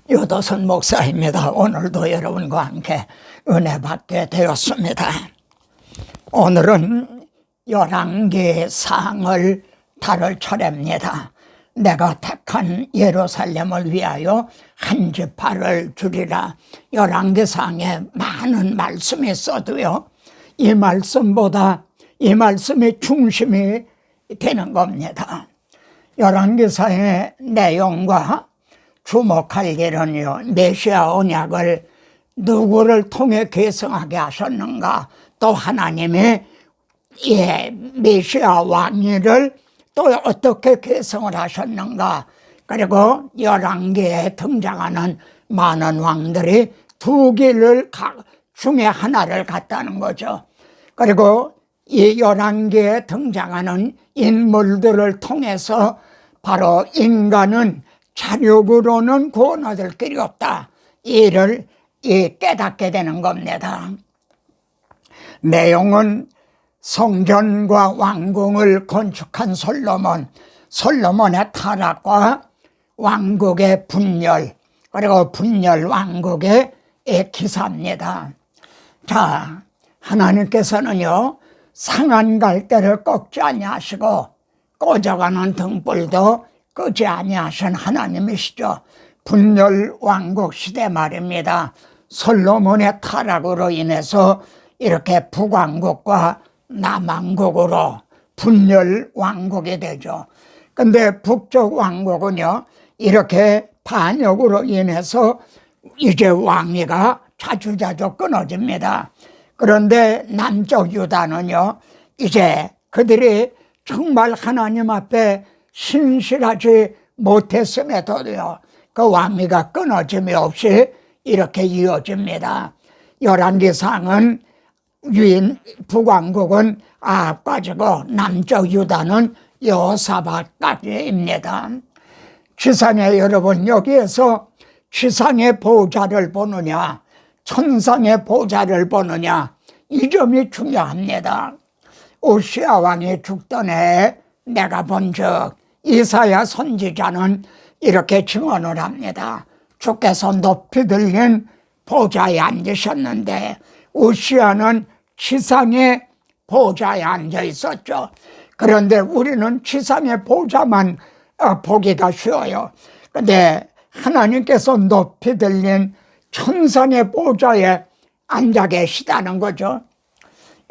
유도선 목사입니다. 오늘도 여러분과 함께 은혜 받게 되었습니다. 오늘은 열왕기상을 다룰 차례입니다. 내가 택한 예루살렘을 위하여 한 지파를 주리라. 열왕기상에 많은 말씀이 있어도요, 이 말씀보다 이 말씀이 중심이 되는 겁니다. 열왕기상의 내용과 주목할 일은요, 메시아 언약을 누구를 통해 계승하게 하셨는가, 또 하나님이 메시아 왕위를 또 어떻게 계승을 하셨는가, 그리고 열왕기에 등장하는 많은 왕들이 두 길을 중에 하나를 갔다는 거죠. 그리고 이 열왕기에 등장하는 인물들을 통해서 바로 인간은 자력으로는 구원 얻을 길이 없다, 이를 깨닫게 되는 겁니다. 내용은 성전과 왕궁을 건축한 솔로몬의 타락과 왕국의 분열, 그리고 분열 왕국의 기사입니다. 자, 하나님께서는요, 상한 갈대를 꺾지 아니하시고 꺼져가는 등불도 끄지 아니하신 하나님이시죠. 분열 왕국 시대 말입니다. 솔로몬의 타락으로 인해서 이렇게 북왕국과 남왕국으로 분열 왕국이 되죠. 근데 북쪽 왕국은요, 이렇게 반역으로 인해서 이제 왕위가 자주자주 끊어집니다. 그런데 남쪽 유다는요, 이제 그들이 정말 하나님 앞에 신실하지 못했음에도요, 그 왕위가 끊어짐이 없이 이렇게 이어집니다. 열왕기상은 북왕국은 아합까지고 남쪽 유다는 여호사밧까지입니다. 지상에 여러분, 여기에서 지상의 보좌를 보느냐 천상의 보좌를 보느냐, 이 점이 중요합니다. 우시야 왕이 죽던 해에 내가 본즉 이사야 선지자는 이렇게 증언을 합니다. 주께서 높이 들린 보좌에 앉으셨는데 우시야는 지상의 보좌에 앉아 있었죠. 그런데 우리는 지상의 보좌만 보기가 쉬워요. 그런데 하나님께서 높이 들린 천상의 보좌에 앉아 계시다는 거죠.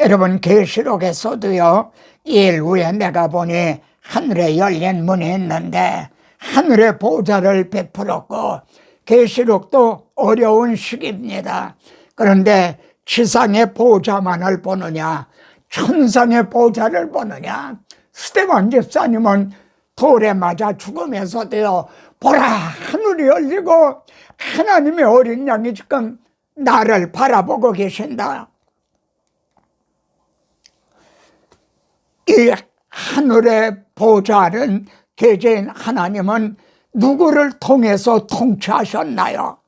여러분, 계시록에서도요, 일 후에 내가 보니 하늘에 열린 문이 있는데 하늘의 보좌를 베풀었고, 계시록도 어려운 시기입니다. 그런데 지상의 보좌만을 보느냐 천상의 보좌를 보느냐. 스데반 집사님은 돌에 맞아 죽으면서도요, 보라 하늘이 열리고 하나님의 어린 양이 지금 나를 바라보고 계신다. 이 하늘의 보좌는 계제인 하나님은 누구를 통해서 통치하셨나요?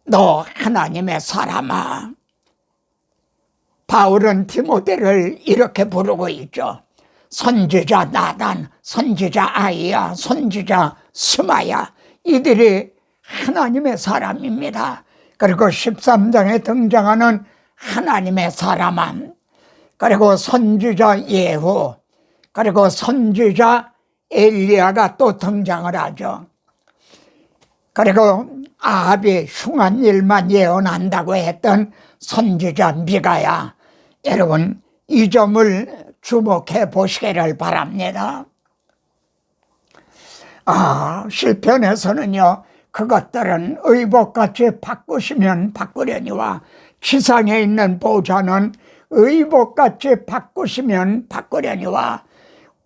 너 하나님의 사람아. 바울은 디모데를 이렇게 부르고 있죠. 선지자 나단, 선지자 아이야, 선지자 스마야, 이들이 하나님의 사람입니다. 그리고 13장에 등장하는 하나님의 사람함, 그리고 선지자 예후, 그리고 선지자 엘리야가 또 등장을 하죠. 그리고 아합이 흉한 일만 예언한다고 했던 선지자 미가야. 여러분, 이 점을 주목해 보시기를 바랍니다. 시편에서는요, 그것들은 의복같이 바꾸시면 바꾸려니와 지상에 있는 보좌는 의복같이 바꾸시면 바꾸려니와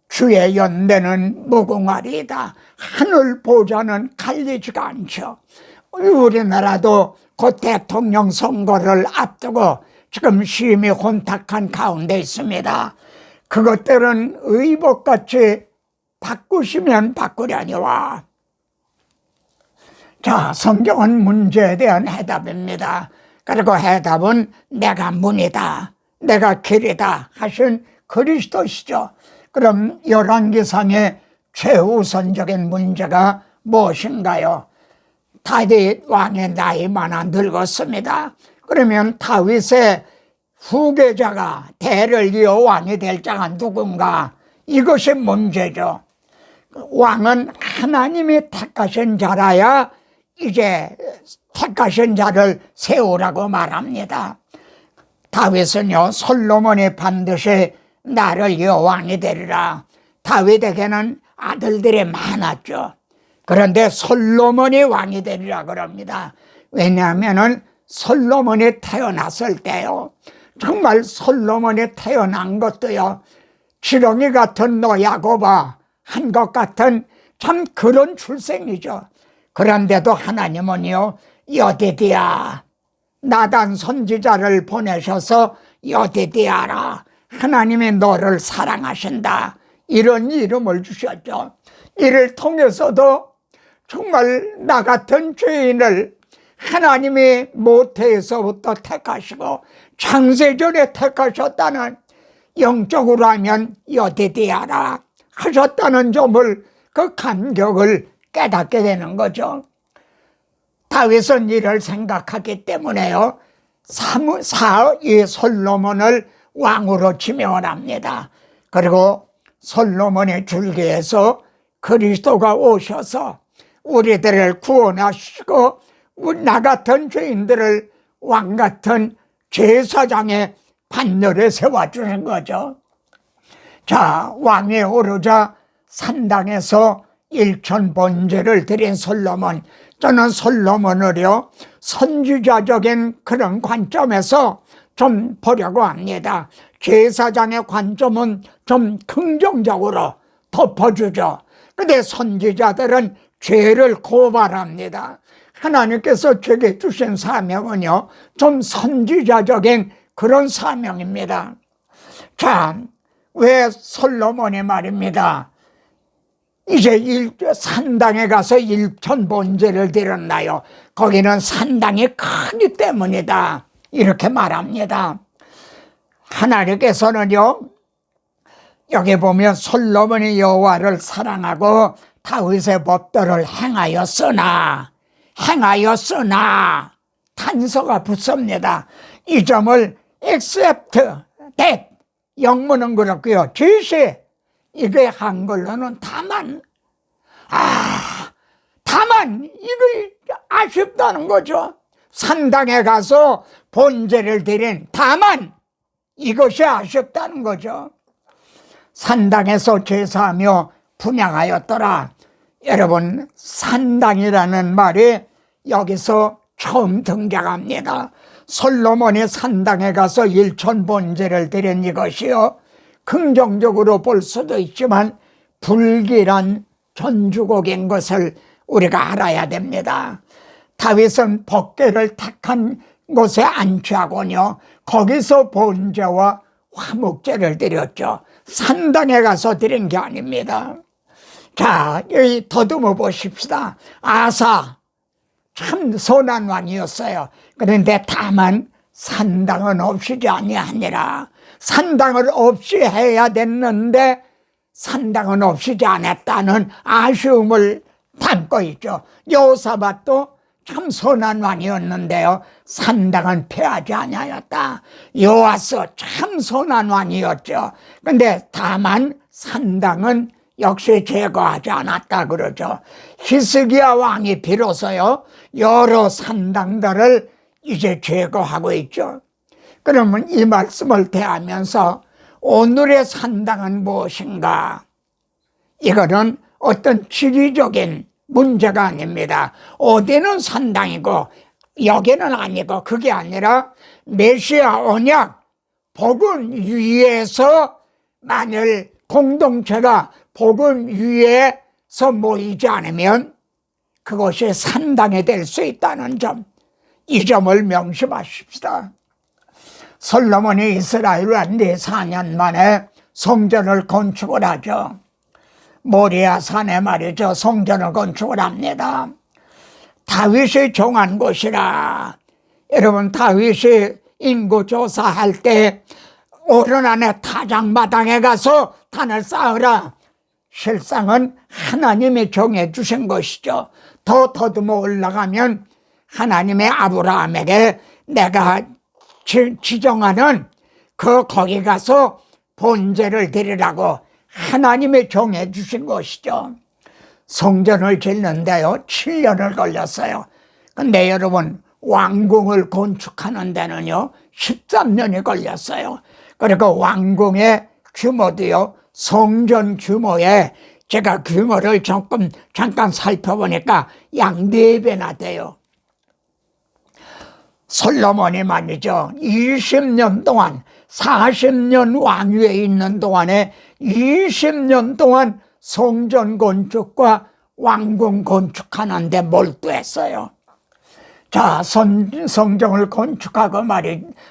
주의 연대는 무궁하리이다. 하늘 보좌는 갈리지가 않죠. 우리나라도 곧 대통령 선거를 앞두고 지금 심히 혼탁한 가운데 있습니다. 그것들은 의복같이 바꾸시면 바꾸려니와. 자, 성경은 문제에 대한 해답입니다. 그리고 해답은 내가 문이다, 내가 길이다 하신 그리스도시죠. 그럼 열왕기상의 최우선적인 문제가 무엇인가요? 다윗 왕의 나이만아 늙었습니다. 그러면 다윗의 후계자가 대를 이어 왕이 될 자가 누군가? 이것이 문제죠. 왕은 하나님이 택하신 자라야 이제 택하신 자를 세우라고 말합니다. 다윗은요, 솔로몬이 반드시 나를 이어 왕이 되리라. 다윗에게는 아들들이 많았죠. 그런데 솔로몬이 왕이 되리라 그럽니다. 왜냐하면은 솔로몬이 태어났을 때요, 정말 솔로몬이 태어난 것도요, 지렁이 같은 노야고바 한 것 같은 참 그런 출생이죠. 그런데도 하나님은요, 여디디야, 나단 선지자를 보내셔서 여디디야라, 하나님이 너를 사랑하신다, 이런 이름을 주셨죠. 이를 통해서도 정말 나 같은 죄인을 하나님이 모태에서부터 택하시고 창세전에 택하셨다는, 영적으로 하면 여디디야라 하셨다는 점을, 그 감격을 깨닫게 되는 거죠. 다윗은 이를 생각하기 때문에요, 이 솔로몬을 왕으로 지명을 합니다. 그리고 솔로몬의 줄기에서 그리스도가 오셔서 우리들을 구원하시고 나 같은 죄인들을 왕 같은 제사장의 반열에 세워주는 거죠. 자, 왕에 오르자 산당에서 일천번제를 드린 솔로몬, 저는 솔로몬을요, 선지자적인 그런 관점에서 좀 보려고 합니다. 제사장의 관점은 좀 긍정적으로 덮어주죠. 근데 선지자들은 죄를 고발합니다. 하나님께서 제게 주신 사명은요, 좀 선지자적인 그런 사명입니다. 자, 왜 솔로몬이 말입니다, 이제 산당에 가서 일천번제를 드렸나요? 거기는 산당이 크기 때문이다, 이렇게 말합니다. 하나님께서는요, 여기 보면 솔로몬이 여호와를 사랑하고 다윗의 법도를 행하였으나 단서가 붙습니다. 이 점을 except that, 영문은 그렇고요, 지시, 이게 한글로는 다만, 이거 아쉽다는 거죠. 산당에 가서 번제를 드린 다만, 이것이 아쉽다는 거죠. 산당에서 제사하며 분향하였더라. 여러분, 산당이라는 말이 여기서 처음 등장합니다. 솔로몬이 산당에 가서 일천번제를 드린 이것이요, 긍정적으로 볼 수도 있지만 불길한 전주곡인 것을 우리가 알아야 됩니다. 다윗은 법궤를 택한 곳에 안치하고요, 거기서 번제와 화목제를 드렸죠. 산당에 가서 드린 게 아닙니다. 자, 여기 더듬어 보십시다. 아사, 참 선한 왕이었어요. 그런데 다만 산당은 없이지 아니하니라. 산당을 없이 해야 됐는데 산당은 없이지 않았다는 아쉬움을 담고 있죠. 여호사밧도 참 선한 왕이었는데요, 산당은 폐하지 아니하였다. 요아스 참 선한 왕이었죠. 근데 다만 산당은 역시 제거하지 않았다 그러죠. 히스기야 왕이 비로소요, 여러 산당들을 이제 제거하고 있죠. 그러면 이 말씀을 대하면서 오늘의 산당은 무엇인가? 이거는 어떤 지리적인 문제가 아닙니다. 어디는 산당이고 여기는 아니고, 그게 아니라 메시아 언약, 복음 위에서 만일 공동체가 복음 위에서 모이지 않으면 그것이 산당이 될 수 있다는 점, 이 점을 명심하십시다. 솔로몬이 이스라엘을 한 4년 만에 성전을 건축을 하죠. 모리아 산에 말이죠, 성전을 건축을 합니다. 다윗이 정한 곳이라. 여러분, 다윗이 인구 조사할 때 오르난의 타작마당에 가서 단을 쌓으라, 실상은 하나님이 정해 주신 것이죠. 더 더듬어 올라가면 하나님의 아브라함에게 내가 지정하는 거기 가서 번제를 드리라고 하나님이 정해 주신 것이죠. 성전을 짓는데요 7년을 걸렸어요. 근데 여러분 왕궁을 건축하는 데는요 13년이 걸렸어요. 그리고 왕궁의 규모도요 성전 규모에 제가 규모를 잠깐 살펴보니까 약 4배나 돼요. 솔로몬이 말이죠 20년 동안 40년 왕위에 있는 동안에 20년 동안 성전 건축과 왕궁 건축하는 데 몰두했어요. 자, 성전을 건축하고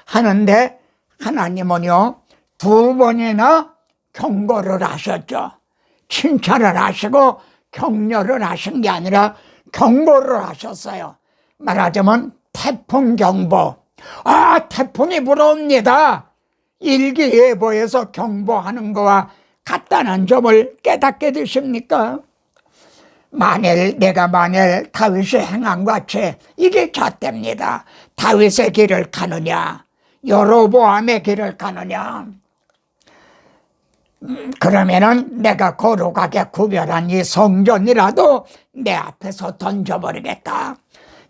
하는데 하나님은요 2번이나 경고를 하셨죠. 칭찬을 하시고 격려를 하신 게 아니라 경고를 하셨어요. 말하자면 태풍 경보. 태풍이 불어옵니다. 일기예보에서 경보하는 거와 같다는 점을 깨닫게 되십니까? 내가 만일 다윗의 행한 같이 이게 잣됩니다. 다윗의 길을 가느냐 여로보암의 길을 가느냐, 그러면은 내가 거룩하게 구별한 이 성전이라도 내 앞에서 던져버리겠다.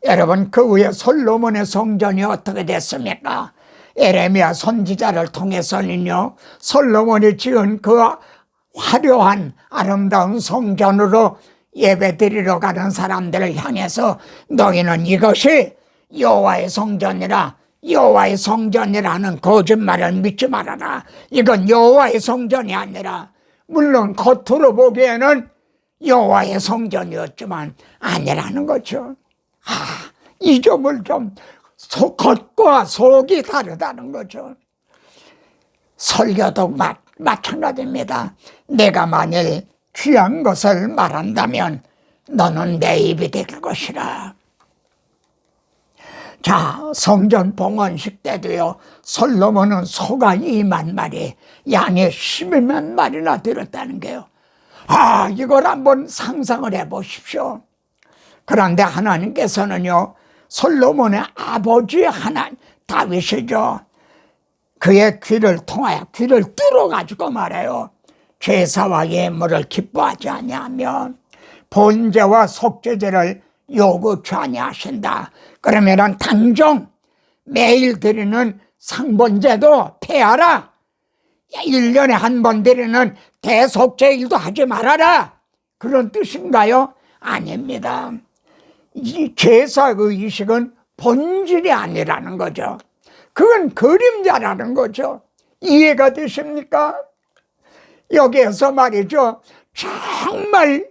여러분 그 후에 솔로몬의 성전이 어떻게 됐습니까? 에레미야 선지자를 통해서는요 솔로몬이 지은 그 화려한 아름다운 성전으로 예배드리러 가는 사람들을 향해서 너희는 이것이 여호와의 성전이라, 여호와의 성전이라는 거짓말을 믿지 말아라. 이건 여호와의 성전이 아니라, 물론 겉으로 보기에는 여호와의 성전이었지만 아니라는 거죠. 이 점을 좀 겉과 속이 다르다는 거죠. 설교도 마찬가지입니다. 내가 만일 귀한 것을 말한다면 너는 내 입이 될 것이라. 자, 성전 봉헌식 때도요 솔로몬은 소가 2만 마리, 양이 12만 마리나 들었다는 게요. 이걸 한번 상상을 해보십시오. 그런데 하나님께서는요 솔로몬의 아버지 하나님 다윗이죠, 그의 귀를 통하여 귀를 뚫어가지고 말해요. 제사와 예물을 기뻐하지 아니하며 번제와 속죄제를 요구치 아니하신다. 그러면은 당장 매일 드리는 상번제도 폐하라. 1년에 한 번 드리는 대속죄일도 하지 말아라. 그런 뜻인가요? 아닙니다. 이 제사 의식은 본질이 아니라는 거죠. 그건 그림자라는 거죠. 이해가 되십니까? 여기에서 말이죠 정말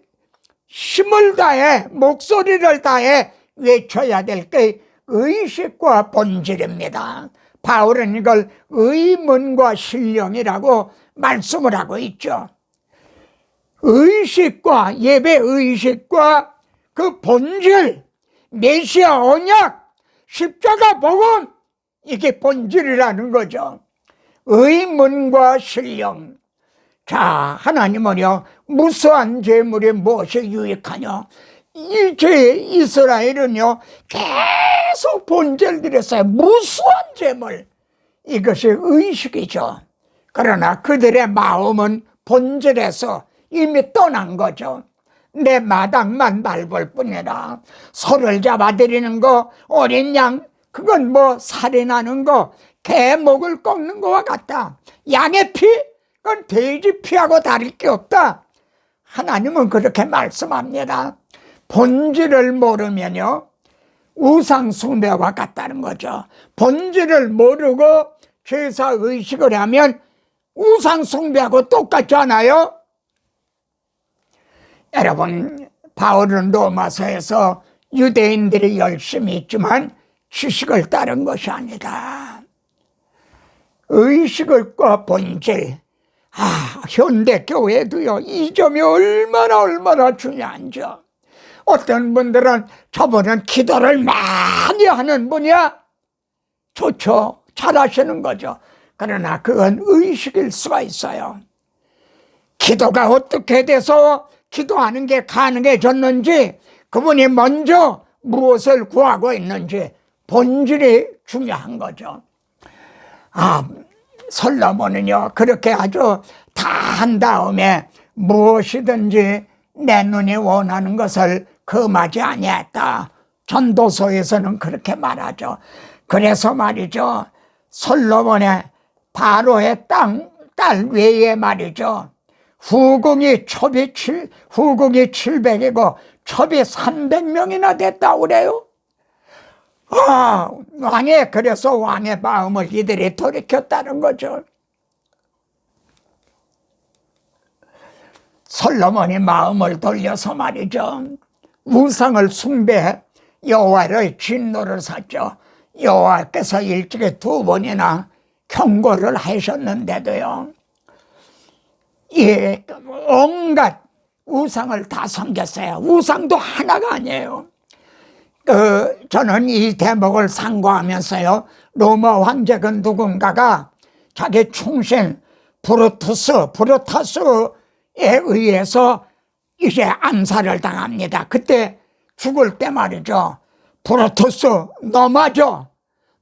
힘을 다해 목소리를 다해 외쳐야 될 게 의식과 본질입니다. 바울은 이걸 의문과 신령이라고 말씀을 하고 있죠. 의식과 예배 의식과 그 본질, 메시아 언약, 십자가 복음, 이게 본질이라는 거죠. 의문과 신령. 자, 하나님은요 무수한 제물이 무엇이 유익하냐, 이스라엘은요 계속 번제를 드렸어요. 무수한 제물, 이것이 의식이죠. 그러나 그들의 마음은 본질에서 이미 떠난 거죠. 내 마당만 밟을 뿐이라. 소를 잡아들이는 거, 어린 양, 그건 뭐 살인하는 거, 개 목을 꺾는 거와 같다. 양의 피, 그건 돼지 피하고 다를 게 없다. 하나님은 그렇게 말씀합니다. 본질을 모르면요 우상 숭배와 같다는 거죠. 본질을 모르고 제사 의식을 하면 우상 숭배하고 똑같지 않아요? 여러분, 바울은 로마서에서 유대인들이 열심히 있지만 지식을 따른 것이 아니다. 의식과 본질, 현대 교회도요 이 점이 얼마나 중요한지요. 어떤 분들은 저분은 기도를 많이 하는 분이야. 좋죠, 잘하시는 거죠. 그러나 그건 의식일 수가 있어요. 기도가 어떻게 돼서 기도하는 게 가능해졌는지, 그분이 먼저 무엇을 구하고 있는지 본질이 중요한 거죠. 솔로몬은요, 그렇게 아주 다 한 다음에 무엇이든지 내 눈이 원하는 것을 금하지 아니했다. 전도서에서는 그렇게 말하죠. 그래서 말이죠, 솔로몬의 바로의 딸 외에 말이죠, 후궁이 700이고 첩이 300명이나 됐다고 그래요. 그래서 왕의 마음을 이들이 돌이켰다는 거죠. 솔로몬이 마음을 돌려서 말이죠, 우상을 숭배해 여호와의 진노를 샀죠. 여호와께서 일찍이 2번이나 경고를 하셨는데도요, 온갖 우상을 다 섬겼어요. 우상도 하나가 아니에요. 저는 이 대목을 상고하면서요, 로마 황제군 누군가가 자기 충신 브루타스에 의해서 이제 암살을 당합니다. 그때 죽을 때 말이죠, 브루투스, 너마저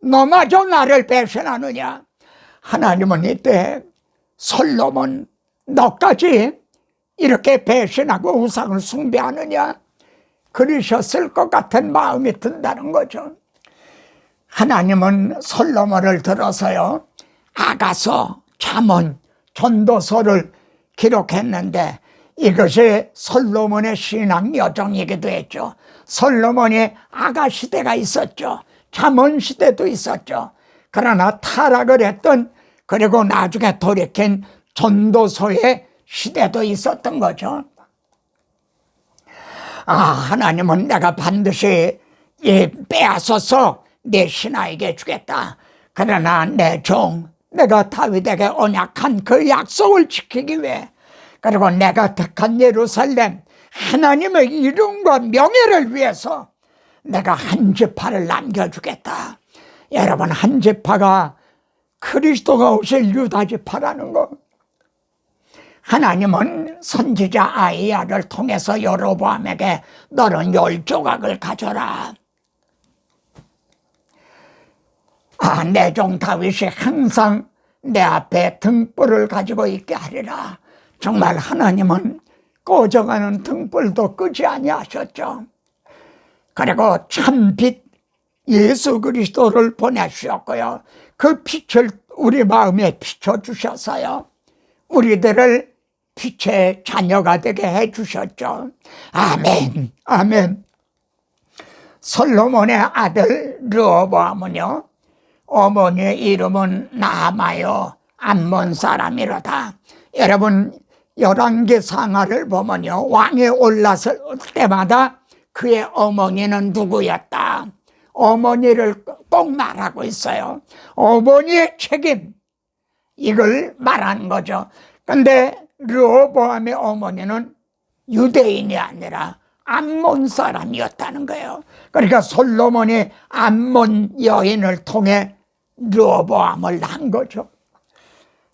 나를 배신하느냐. 하나님은 이때 솔로몬, 너까지 이렇게 배신하고 우상을 숭배하느냐, 그러셨을 것 같은 마음이 든다는 거죠. 하나님은 솔로몬을 들어서요, 아가서, 잠언, 전도서를 기록했는데, 이것이 솔로몬의 신앙 여정이기도 했죠. 솔로몬이 아가 시대가 있었죠. 잠언 시대도 있었죠. 그러나 타락을 했던, 그리고 나중에 돌이킨 전도서의 시대도 있었던 거죠. 하나님은 내가 반드시 빼앗아서 내 신하에게 주겠다. 그러나 내 종, 내가 다윗에게 언약한 그 약속을 지키기 위해, 그리고 내가 택한 예루살렘, 하나님의 이름과 명예를 위해서 내가 한 지파를 남겨주겠다. 여러분, 한 지파가 그리스도가 오실 유다 지파라는 거. 하나님은 선지자 아이야를 통해서 여로보암에게 너는 10조각을 가져라. 내 종 다윗이 항상 내 앞에 등불을 가지고 있게 하리라. 정말 하나님은 꺼져가는 등불도 끄지 아니하셨죠. 그리고 참빛 예수 그리스도를 보내주셨고요, 그 빛을 우리 마음에 비춰주셨어요. 우리들을 빛의 자녀가 되게 해주셨죠. 아멘, 아멘. 솔로몬의 아들 르호보암은요, 어머니의 이름은 나아마요, 암몬 사람이로다. 여러분, 열왕기 상하를 보면요, 왕에 올랐을 때마다 그의 어머니는 누구였다, 어머니를 꼭 말하고 있어요. 어머니의 책임, 이걸 말하는 거죠. 근데 르호보암의 어머니는 유대인이 아니라 암몬 사람이었다는 거예요. 그러니까 솔로몬이 암몬 여인을 통해 르호보암을 낳은 거죠.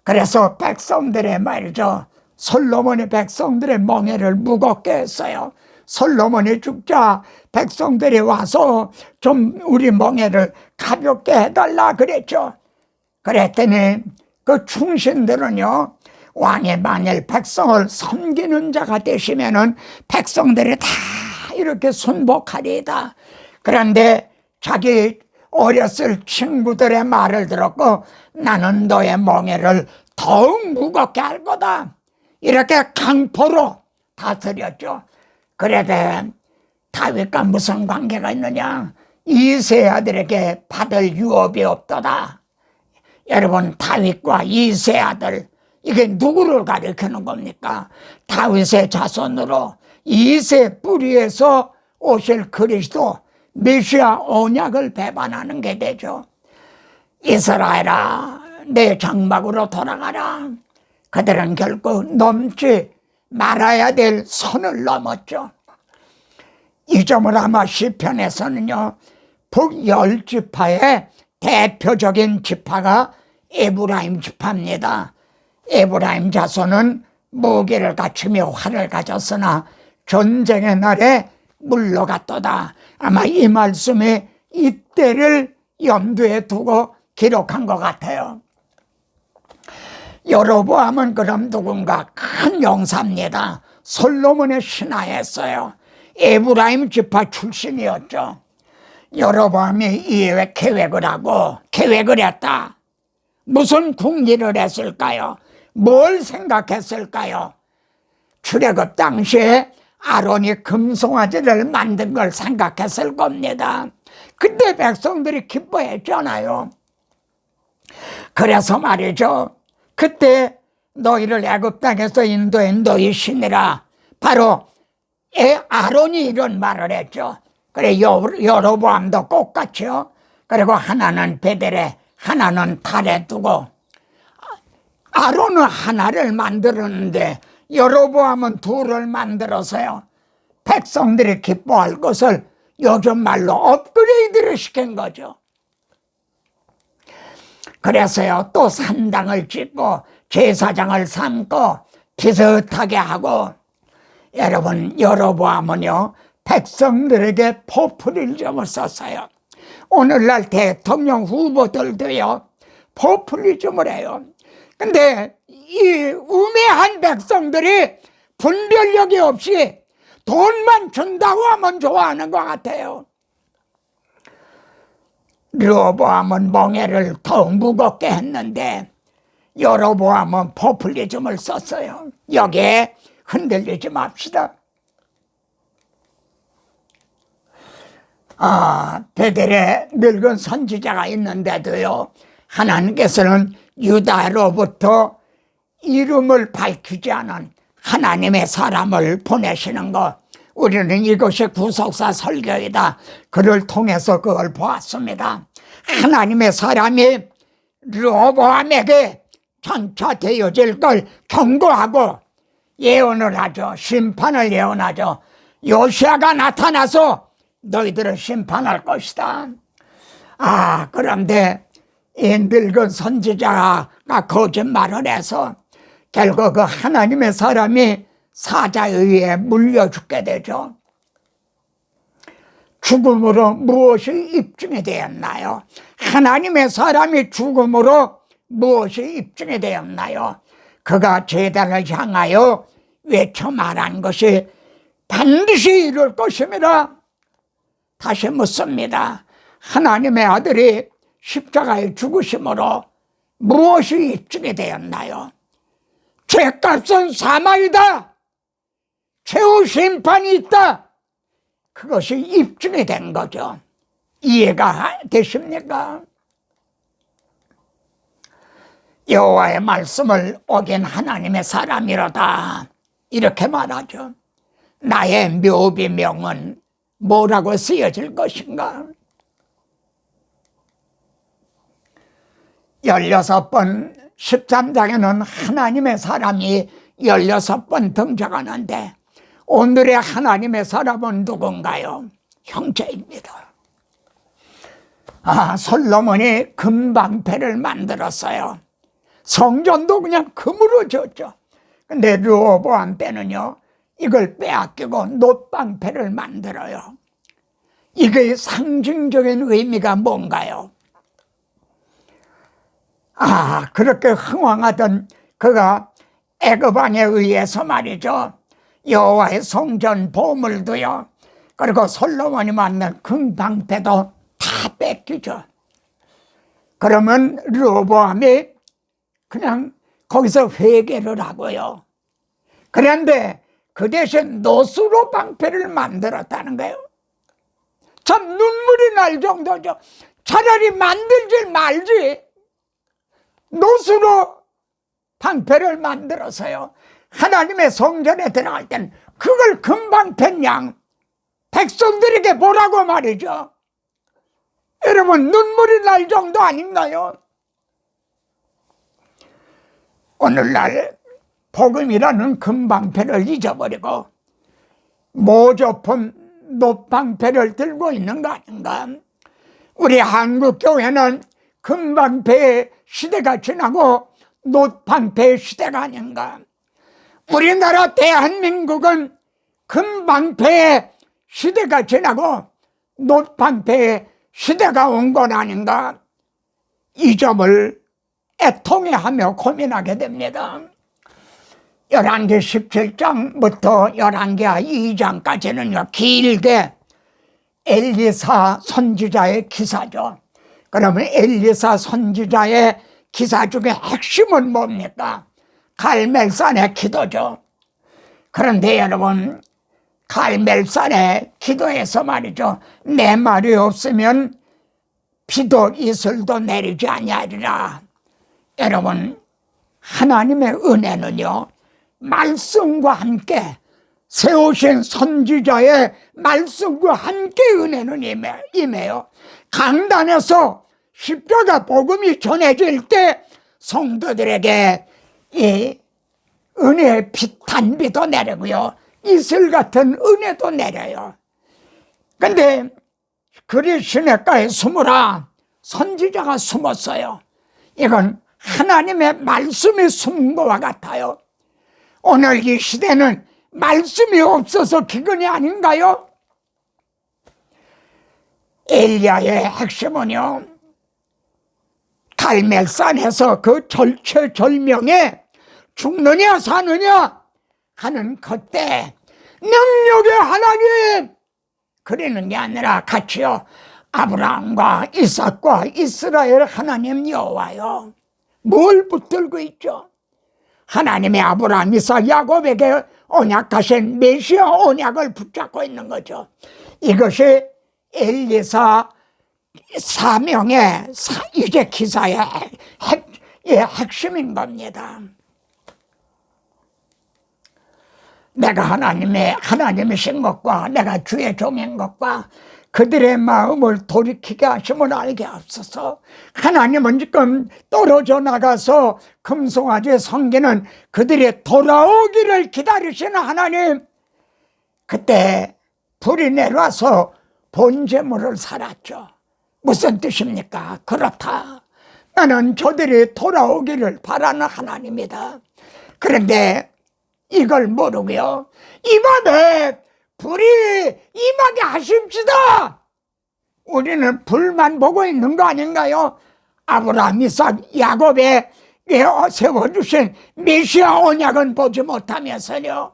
그래서 백성들의 말이죠, 솔로몬이 백성들의 멍에를 무겁게 했어요. 솔로몬이 죽자 백성들이 와서 좀 우리 멍에를 가볍게 해달라 그랬죠. 그랬더니 그 충신들은요, 왕이 만일 백성을 섬기는 자가 되시면은 백성들이 다 이렇게 순복하리이다. 그런데 자기 어렸을 친구들의 말을 들었고, 나는 너의 멍에를 더욱 무겁게 할 거다, 이렇게 강포로 다스렸죠. 그래도 다윗과 무슨 관계가 있느냐, 이세 아들에게 받을 유업이 없도다. 여러분, 다윗과 이세 아들, 이게 누구를 가리키는 겁니까? 다윗의 자손으로 이세 뿌리에서 오실 그리스도 메시아 언약을 배반하는 게 되죠. 이스라엘아, 내 장막으로 돌아가라. 그들은 결국 넘지 말아야 될 선을 넘었죠. 이 점을 아마 시편에서는요, 북10지파의 대표적인 지파가 에브라임 지파입니다. 에브라임 자손은 무기를 갖추며 활을 가졌으나 전쟁의 날에 물러갔도다. 아마 이 말씀이 이때를 염두에 두고 기록한 것 같아요. 여로보암은 그럼 누군가? 큰 용사입니다. 솔로몬의 신하였어요. 에브라임 지파 출신이었죠. 여로보암이 이에 계획을 하고 계획을 했다. 무슨 궁리를 했을까요? 뭘 생각했을까요? 출애굽 당시에 아론이 금송아지를 만든 걸 생각했을 겁니다. 그때 백성들이 기뻐했잖아요. 그래서 말이죠, 그때 너희를 애굽 땅에서 인도한 너희 신이라, 바로 아론이 이런 말을 했죠. 그래, 여로보암도 똑같이요. 그리고 하나는 베델에 하나는 달에 두고, 아론은 하나를 만들었는데 여로보암은 둘을 만들어서요, 백성들이 기뻐할 것을 요즘 말로 업그레이드를 시킨 거죠. 그래서요, 또 산당을 짓고 제사장을 삼고 비슷하게 하고, 여러분, 여로보암은요 백성들에게 포퓰리즘을 썼어요. 오늘날 대통령 후보들도요 포퓰리즘을 해요. 근데 이 우매한 백성들이 분별력이 없이 돈만 준다고 하면 좋아하는 것 같아요. 르호보암은 멍에를 더 무겁게 했는데 여로보암은 포퓰리즘을 썼어요. 여기에 흔들리지 맙시다. 베델에 늙은 선지자가 있는데도요, 하나님께서는 유다로부터 이름을 밝히지 않은 하나님의 사람을 보내시는 것, 우리는 이것이 구속사 설교이다, 그를 통해서 그걸 보았습니다. 하나님의 사람이 르호보암에게 장차 되어질 걸 경고하고 예언을 하죠. 심판을 예언하죠. 요시아가 나타나서 너희들을 심판할 것이다. 그런데 이 늙은 선지자가 거짓말을 해서 결국 그 하나님의 사람이 사자에 의해 물려 죽게 되죠. 죽음으로 무엇이 입증이 되었나요? 하나님의 사람이 죽음으로 무엇이 입증이 되었나요? 그가 제단을 향하여 외쳐 말한 것이 반드시 이룰 것입니다. 다시 묻습니다. 하나님의 아들이 십자가에 죽으심으로 무엇이 입증이 되었나요? 죄값은 사망이다. 최후 심판이 있다. 그것이 입증이 된 거죠. 이해가 되십니까? 여호와의 말씀을 어긴 하나님의 사람이로다, 이렇게 말하죠. 나의 묘비명은 뭐라고 쓰여질 것인가? 16번 13장에는 하나님의 사람이 16번 등장하는데 오늘의 하나님의 사람은 누군가요? 형제입니다. 솔로몬이 금방패를 만들었어요. 성전도 그냥 금으로 졌죠. 근데 르호보암 때는요, 이걸 빼앗기고 놋방패를 만들어요. 이게 상징적인 의미가 뭔가요? 그렇게 흥왕하던 그가 애굽 왕에 의해서 말이죠, 여호와의 성전 보물도요, 그리고 솔로몬이 만든 금방패도 다 뺏기죠. 그러면 르호보암이 그냥 거기서 회개를 하고요. 그런데 그 대신 노수로 방패를 만들었다는 거예요. 참 눈물이 날 정도죠. 차라리 만들지 말지. 노수로 방패를 만들어서요, 하나님의 성전에 들어갈 때는 그걸 금방패 양 백성들에게 보라고 말이죠. 여러분, 눈물이 날 정도 아닌가요? 오늘날 복음이라는 금방패를 잊어버리고 모조품 놋방패를 들고 있는 거 아닌가? 우리 한국교회는 금방패의 시대가 지나고 놋방패의 시대가 아닌가? 우리나라 대한민국은 금방패의 시대가 지나고 노방패의 시대가 온 건 아닌가, 이 점을 애통해하며 고민하게 됩니다. 열왕기 17장부터 열왕기하 2장까지는요 길게 엘리사 선지자의 기사죠. 그러면 엘리사 선지자의 기사 중에 핵심은 뭡니까? 갈멜산의 기도죠. 그런데 여러분, 갈멜산의 기도에서 말이죠, 내 말이 없으면 비도 이슬도 내리지 아니하리라. 여러분, 하나님의 은혜는요 말씀과 함께, 세우신 선지자의 말씀과 함께 은혜는 임해요. 강단에서 십자가 복음이 전해질 때 성도들에게 이 은혜의 단비도 내리고요, 이슬 같은 은혜도 내려요. 근데 그리 시냇가에 숨으라, 선지자가 숨었어요. 이건 하나님의 말씀이 숨은 것과 같아요. 오늘 이 시대는 말씀이 없어서 기근이 아닌가요? 엘리야의 핵심은요, 갈멜산에서 그 절체절명에 죽느냐 사느냐 하는 그때 능력의 하나님, 그러는 게 아니라 같이요 아브라함과 이삭과 이스라엘 하나님 여호와요, 뭘 붙들고 있죠? 하나님의 아브라함, 이삭, 야곱에게 언약하신 메시아 언약을 붙잡고 있는 거죠. 이것이 엘리사 사명의 이제 기사의 핵심인 겁니다. 내가 하나님이신 것과 내가 주의 종인 것과 그들의 마음을 돌이키게 하심을 알게 하옵소서. 하나님은 지금 떨어져 나가서 금송아지 섬기는 그들의 돌아오기를 기다리시는 하나님, 그때 불이 내려와서 본제물을 살았죠. 무슨 뜻입니까? 그렇다, 나는 저들이 돌아오기를 바라는 하나님이다. 그런데 이걸 모르고요, 이 밤에 불이 임하게 하십시다. 우리는 불만 보고 있는 거 아닌가요? 아브라함, 이삭, 야곱에 세워주신 메시아 언약은 보지 못하면서요.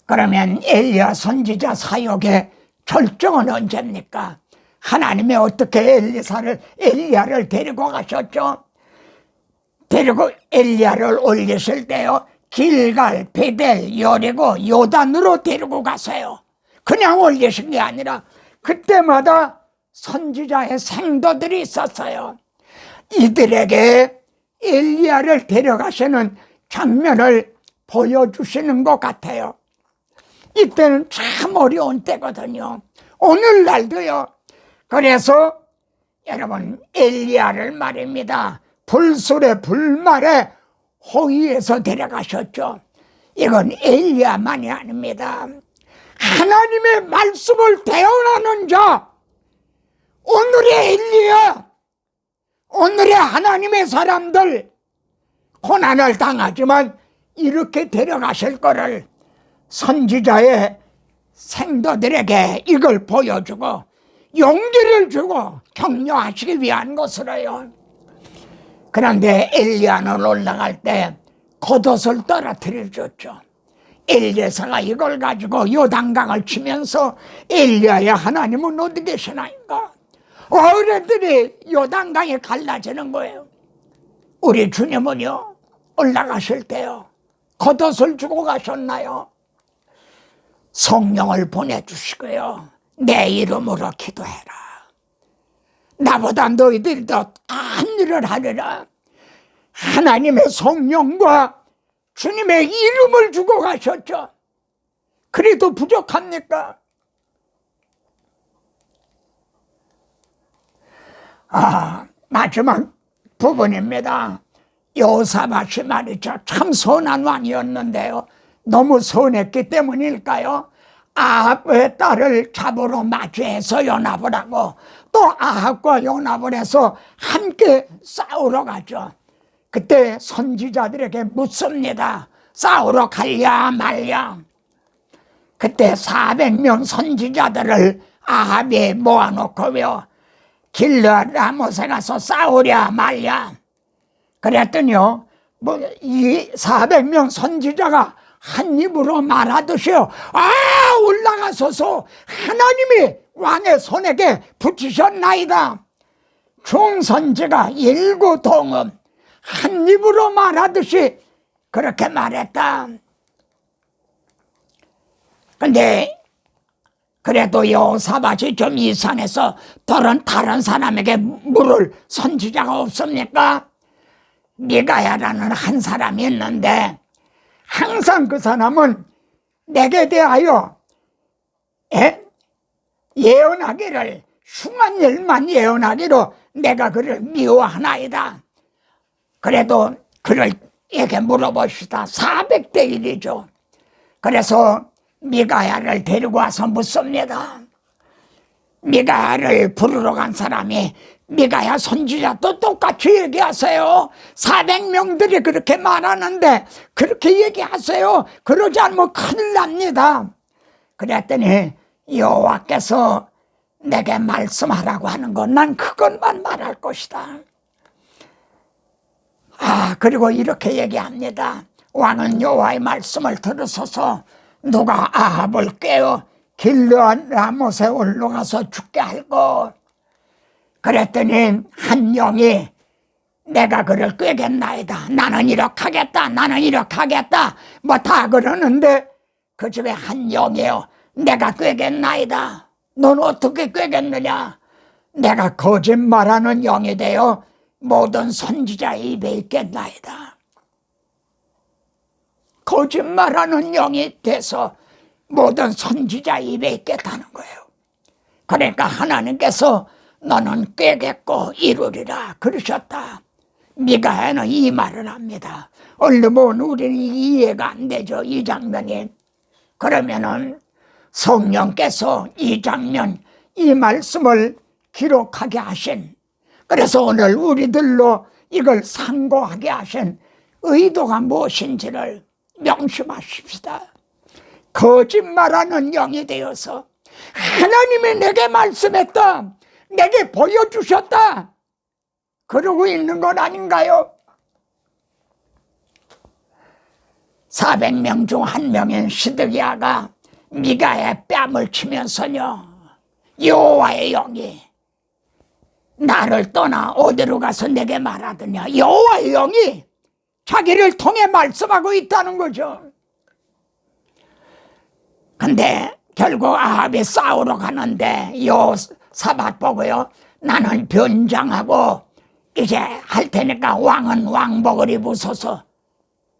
그러면 엘리야 선지자 사역의 절정은 언제입니까? 하나님이 어떻게 엘리야를 데리고 가셨죠? 데리고 엘리야를 올리실 때요, 길갈, 베델, 여리고, 요단으로 데리고 가세요. 그냥 올리신 게 아니라 그때마다 선지자의 생도들이 있었어요. 이들에게 엘리야를 데려가시는 장면을 보여주시는 것 같아요. 이때는 참 어려운 때거든요. 오늘날도요. 그래서 여러분, 엘리야를 말입니다, 불술의 불말에 호위에서 데려가셨죠. 이건 엘리야만이 아닙니다. 하나님의 말씀을 대언하는 자, 오늘의 엘리야, 오늘의 하나님의 사람들, 고난을 당하지만 이렇게 데려가실 거를 선지자의 생도들에게 이걸 보여주고 용기를 주고 격려하시기 위한 것으로요. 그런데 엘리야는 올라갈 때 겉옷을 떨어뜨려줬죠. 엘리야가 이걸 가지고 요단강을 치면서 엘리야의 하나님은 어디 계시나인가? 어른들이 요단강에 갈라지는 거예요. 우리 주님은요, 올라가실 때요, 겉옷을 주고 가셨나요? 성령을 보내주시고요, 내 이름으로 기도해라. 나보다 너희들이 더 큰 일을 하리라. 하나님의 성령과 주님의 이름을 주고 가셨죠. 그래도 부족합니까? 마지막 부분입니다. 여호사밧이 말이죠, 참 선한 왕이었는데요, 너무 선했기 때문일까요? 아합의 딸을 잡으러 맞이해서 연합을 하고 또 아합과 연합을 해서 함께 싸우러 가죠. 그때 선지자들에게 묻습니다. 싸우러 갈랴 말랴. 그때 400명 선지자들을 아합이 모아놓고요, 길르앗 라못에 가서 싸우랴 말랴. 그랬더니요, 이 400명 선지자가 한 입으로 말하듯이요, 올라가소서, 하나님이 왕의 손에게 붙이셨나이다. 중선지가 일구동음 한 입으로 말하듯이 그렇게 말했다. 근데 그래도 여호사밧이 좀 이상해서 다른 사람에게 물을 선지자가 없습니까? 미가야라는 한 사람이 있는데 항상 그 사람은 내게 대하여 예언하기를, 흉한 일만 예언하기로 내가 그를 미워하나이다. 그래도 그에게 물어봅시다. 400대 1이죠. 그래서 미가야를 데리고 와서 묻습니다. 미가야를 부르러 간 사람이 미가야 선지자도 똑같이 얘기하세요. 400명들이 그렇게 말하는데 그렇게 얘기하세요. 그러지 않으면 큰일 납니다. 그랬더니 여호와께서 내게 말씀하라고 하는 건 난 그것만 말할 것이다. 그리고 이렇게 얘기합니다. 왕은 여호와의 말씀을 들으소서. 누가 아합을 깨어 길르앗 라못에 올라가서 죽게 할고. 그랬더니 한 영이 내가 그를 꾀겠나이다. 나는 이렇게 하겠다. 나는 이렇게 하겠다. 뭐 다 그러는데 그 중에 한 영이요, 내가 꾀겠나이다. 넌 어떻게 꾀겠느냐? 내가 거짓말하는 영이 되어 모든 선지자의 입에 있겠나이다. 거짓말하는 영이 돼서 모든 선지자 입에 있겠다는 거예요. 그러니까 하나님께서 너는 꾀겠고 이루리라 그러셨다. 미가야는 이 말을 합니다. 얼른 보면 우리는 이해가 안 되죠, 이 장면이. 그러면은 성령께서 이 장면, 이 말씀을 기록하게 하신, 그래서 오늘 우리들로 이걸 상고하게 하신 의도가 무엇인지를 명심하십시다. 거짓말하는 영이 되어서 하나님이 내게 말씀했다, 내게 보여주셨다, 그러고 있는 건 아닌가요? 400명 중 한 명인 시드기야가 미가의 뺨을 치면서요, 여호와의 영이 나를 떠나 어디로 가서 내게 말하더냐. 여호와의 영이 자기를 통해 말씀하고 있다는 거죠. 근데 결국 아합이 싸우러 가는데 여호사밧 보고요, 나는 변장하고 이제 할 테니까 왕은 왕복을 입으소서.